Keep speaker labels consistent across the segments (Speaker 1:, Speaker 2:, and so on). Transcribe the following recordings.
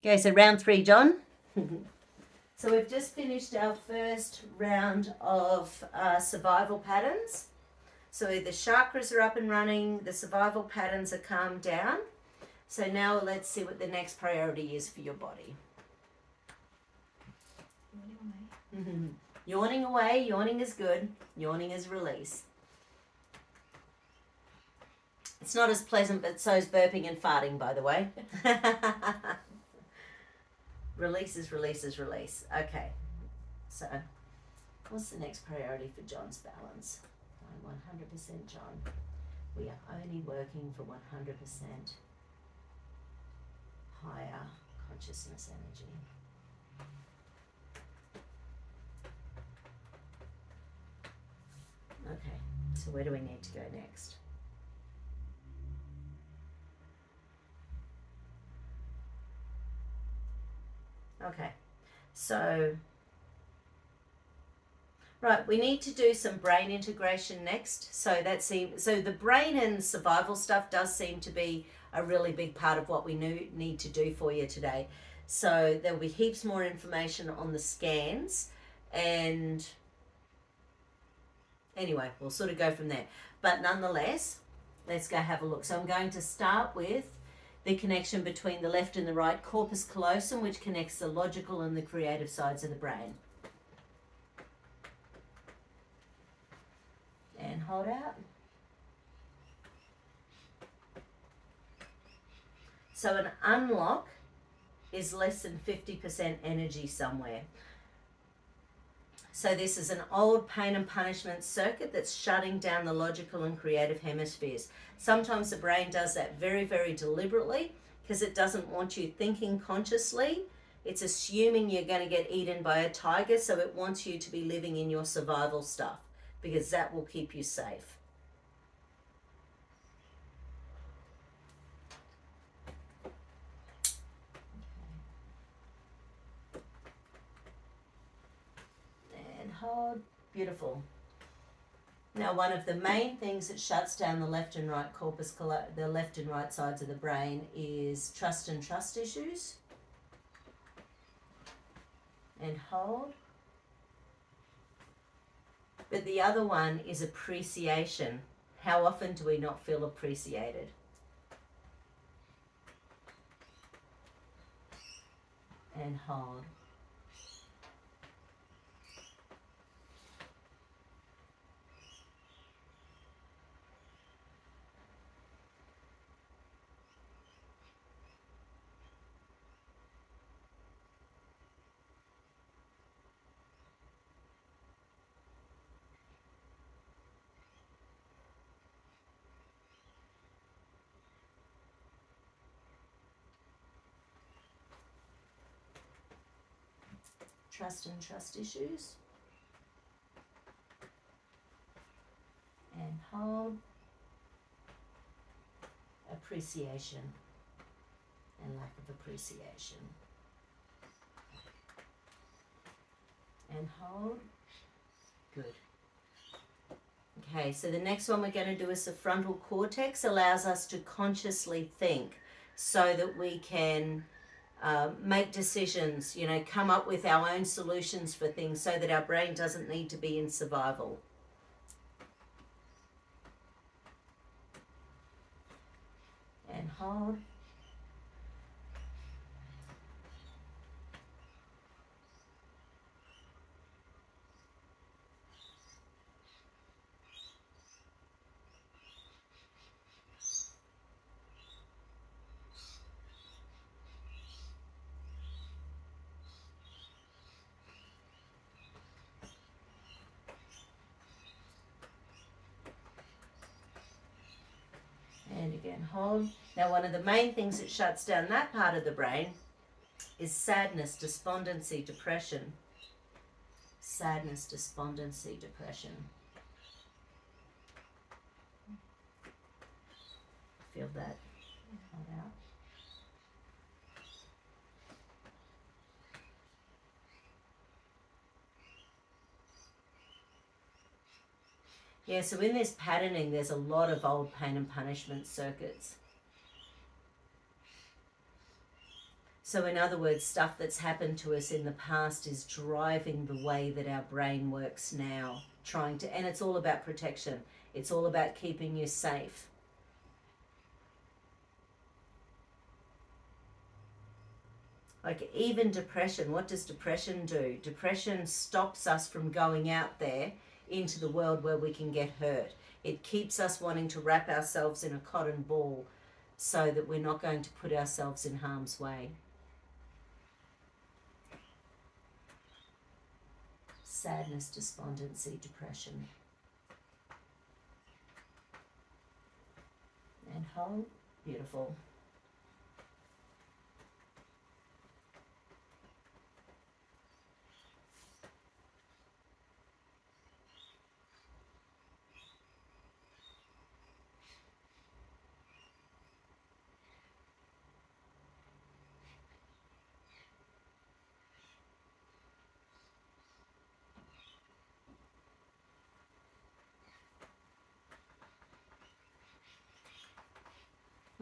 Speaker 1: Okay, so round 3, John. So we've just finished our first round of survival patterns. So the chakras are up and running, the survival patterns are calmed down. So now let's see what the next priority is for your body. Yawning away, yawning is good, yawning is release. It's not as pleasant, but so is burping and farting, by the way. Release is release is release. Okay, so what's the next priority for John's balance? 100% John. We are only working for 100% higher consciousness energy. Okay, so where do we need to go next? Okay, so right, we need to do some brain integration next. So the brain and survival stuff does seem to be a really big part of what we need to do for you today. So there will be heaps more information on the scans, and anyway, we'll sort of go from there. But nonetheless, let's go have a look. So I'm going to start with the connection between the left and the right corpus callosum, which connects the logical and the creative sides of the brain. And hold out. So an unlock is less than 50% energy somewhere. So this is an old pain and punishment circuit that's shutting down the logical and creative hemispheres. Sometimes the brain does that very, very deliberately because it doesn't want you thinking consciously. It's assuming you're going to get eaten by a tiger, so it wants you to be living in your survival stuff because that will keep you safe. And hold. Beautiful. Now, one of the main things that shuts down the left and right the left and right sides of the brain is trust and trust issues. And hold. But the other one is appreciation. How often do we not feel appreciated? And hold. Trust and trust issues. And hold. Appreciation and lack of appreciation. And hold. Good. Okay, so the next one we're going to do is the frontal cortex. Allows us to consciously think so that we can make decisions, come up with our own solutions for things so that our brain doesn't need to be in survival. And hold. And again, hold. Now, one of the main things that shuts down that part of the brain is sadness, despondency, depression. Sadness, despondency, depression. Feel that? Hold out. Yeah, so in this patterning, there's a lot of old pain and punishment circuits. So in other words, stuff that's happened to us in the past is driving the way that our brain works now, and it's all about protection. It's all about keeping you safe. Like even depression, what does depression do? Depression stops us from going out there into the world where we can get hurt. It keeps us wanting to wrap ourselves in a cotton ball so that we're not going to put ourselves in harm's way. Sadness, despondency, depression. And hold. Beautiful.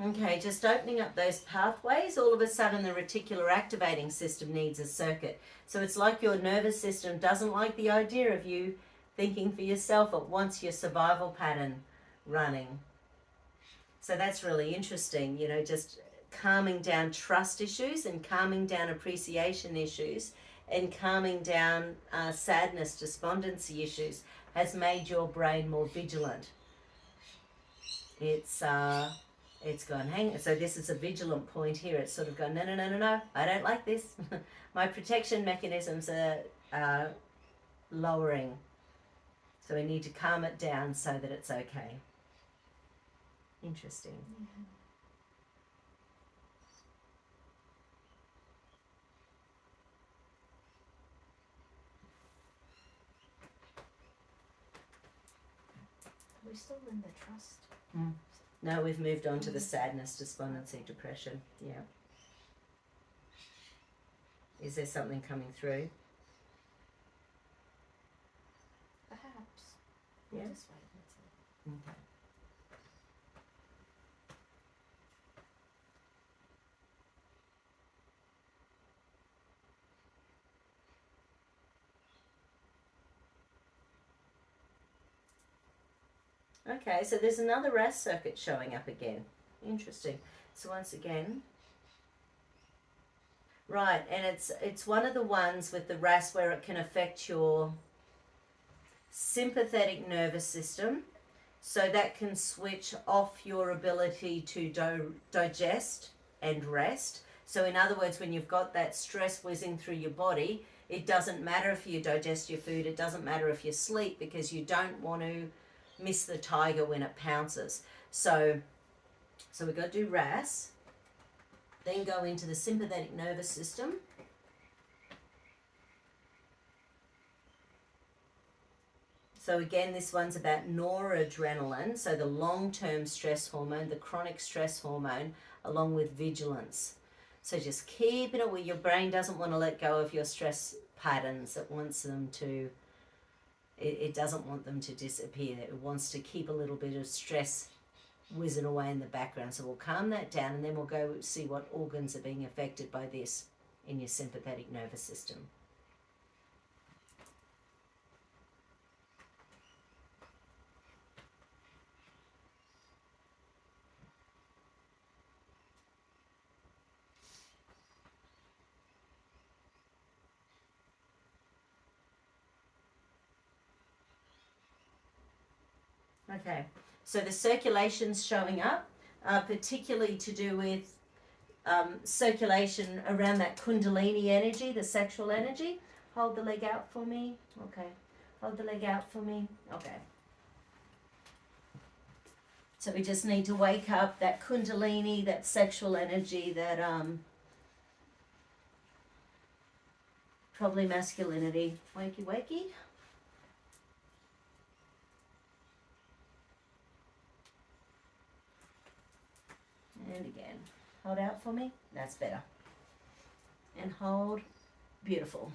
Speaker 1: Okay, just opening up those pathways, all of a sudden the reticular activating system needs a circuit. So it's like your nervous system doesn't like the idea of you thinking for yourself. It wants your survival pattern running. So that's really interesting, you know, just calming down trust issues and calming down appreciation issues and calming down sadness, despondency issues has made your brain more vigilant. It's gone, hang. So this is a vigilant point here. It's sort of gone, no, no, no, no, no. I don't like this. My protection mechanisms are lowering. So we need to calm it down so that it's okay. Interesting.
Speaker 2: Yeah. Are we still in the trust?
Speaker 1: No, we've moved on to the sadness, despondency, depression. Yeah. Is there something coming through?
Speaker 2: Perhaps.
Speaker 1: Yeah.
Speaker 2: This way, that's it.
Speaker 1: Okay. Okay, so there's another RAS circuit showing up again. Interesting. So once again, right, and it's one of the ones with the RAS where it can affect your sympathetic nervous system, so that can switch off your ability to digest and rest. So in other words, when you've got that stress whizzing through your body, it doesn't matter if you digest your food, it doesn't matter if you sleep, because you don't want to miss the tiger when it pounces. So we've got to do RAS, then go into the sympathetic nervous system. So again, this one's about noradrenaline, so the long-term stress hormone, the chronic stress hormone, along with vigilance. So just keeping it where your brain doesn't want to let go of your stress patterns. It wants them to, it doesn't want them to disappear. It wants to keep a little bit of stress whizzing away in the background. So we'll calm that down, and then we'll go see what organs are being affected by this in your sympathetic nervous system. Okay, so the circulation's showing up, particularly to do with circulation around that kundalini energy, the sexual energy. Hold the leg out for me. Okay. Hold the leg out for me. Okay. So we just need to wake up that kundalini, that sexual energy, that probably masculinity. Wakey, wakey. And again, hold out for me. That's better. And hold. Beautiful.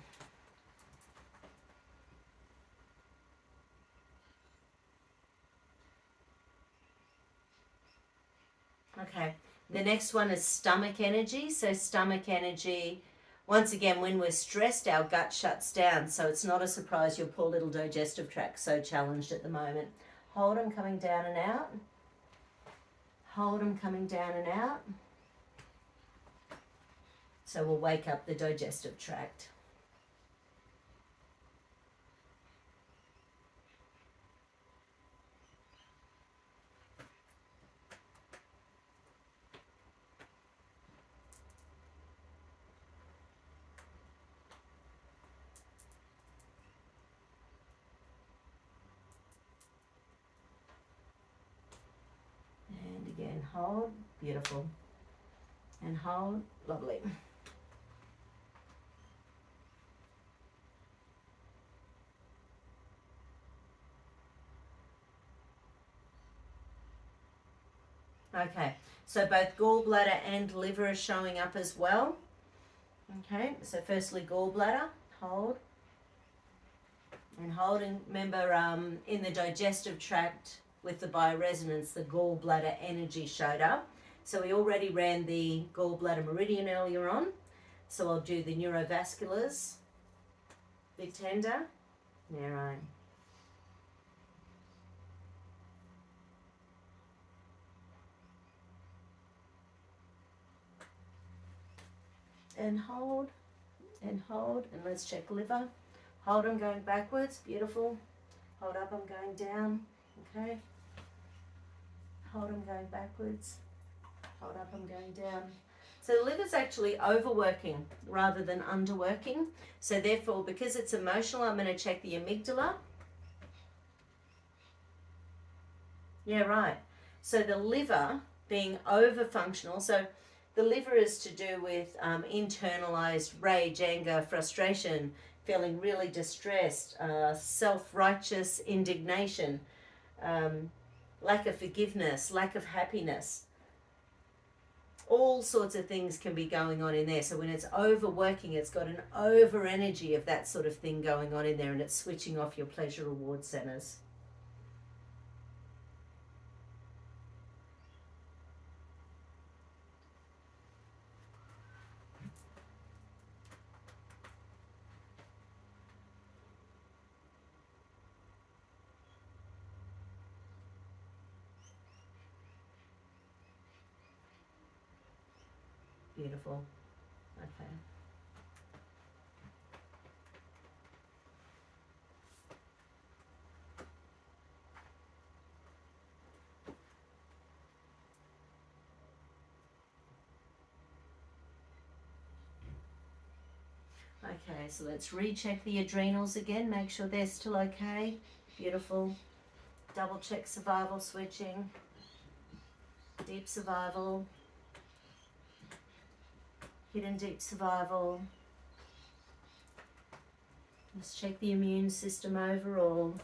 Speaker 1: Okay, The next one is stomach energy. So stomach energy, once again, when we're stressed, our gut shuts down. So it's not a surprise your poor little digestive tract so challenged at the moment. Hold them coming down and out. Hold them coming down and out. So we'll wake up the digestive tract. And again, hold, beautiful. And hold, lovely. Okay, so both gallbladder and liver are showing up as well. Okay, so firstly gallbladder, hold. And hold, and remember in the digestive tract with the bioresonance, the gallbladder energy showed up. So we already ran the gallbladder meridian earlier on. So I'll do the neurovasculars, big tender, narrow. And hold, and let's check liver. Hold, I'm going backwards, beautiful. Hold up, I'm going down, okay. Hold, I'm going backwards. Hold up, I'm going down. So the liver's actually overworking rather than underworking. So therefore, because it's emotional, I'm going to check the amygdala. Yeah, right. So the liver being over-functional, so the liver is to do with internalized rage, anger, frustration, feeling really distressed, self-righteous indignation, lack of forgiveness, lack of happiness. All sorts of things can be going on in there. So when it's overworking, it's got an over energy of that sort of thing going on in there, and it's switching off your pleasure reward centers. Beautiful. Okay. Okay, so let's recheck the adrenals again, make sure they're still okay. Beautiful. Double check survival switching. Deep survival. Hidden deep survival. Let's check the immune system overall.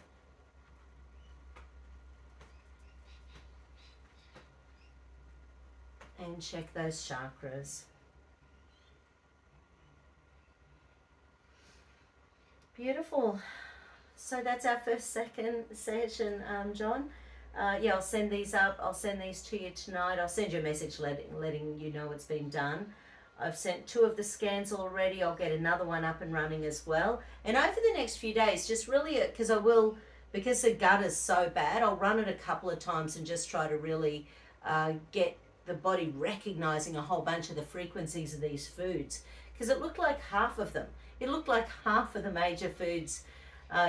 Speaker 1: And check those chakras. Beautiful. So that's our second session, John. Yeah, I'll send these up. I'll send these to you tonight. I'll send you a message letting you know it's been done. I've sent 2 of the scans already. I'll get another one up and running as well. And over the next few days, just really, because the gut is so bad, I'll run it a couple of times and just try to really get the body recognizing a whole bunch of the frequencies of these foods. Because it looked like half of them. It looked like half of the major foods,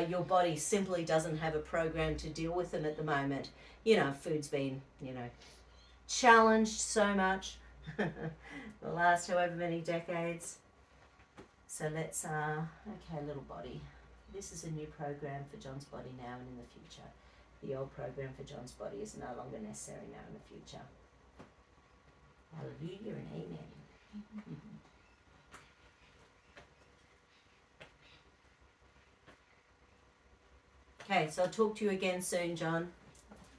Speaker 1: your body simply doesn't have a program to deal with them at the moment. Food's been, challenged so much the last however many decades. So let's, okay, little body. This is a new program for John's body now and in the future. The old program for John's body is no longer necessary now in the future. Hallelujah and amen. Okay, so I'll talk to you again soon, John.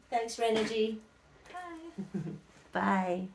Speaker 1: Thanks, Reenee-Jee.
Speaker 2: Bye.
Speaker 1: Bye.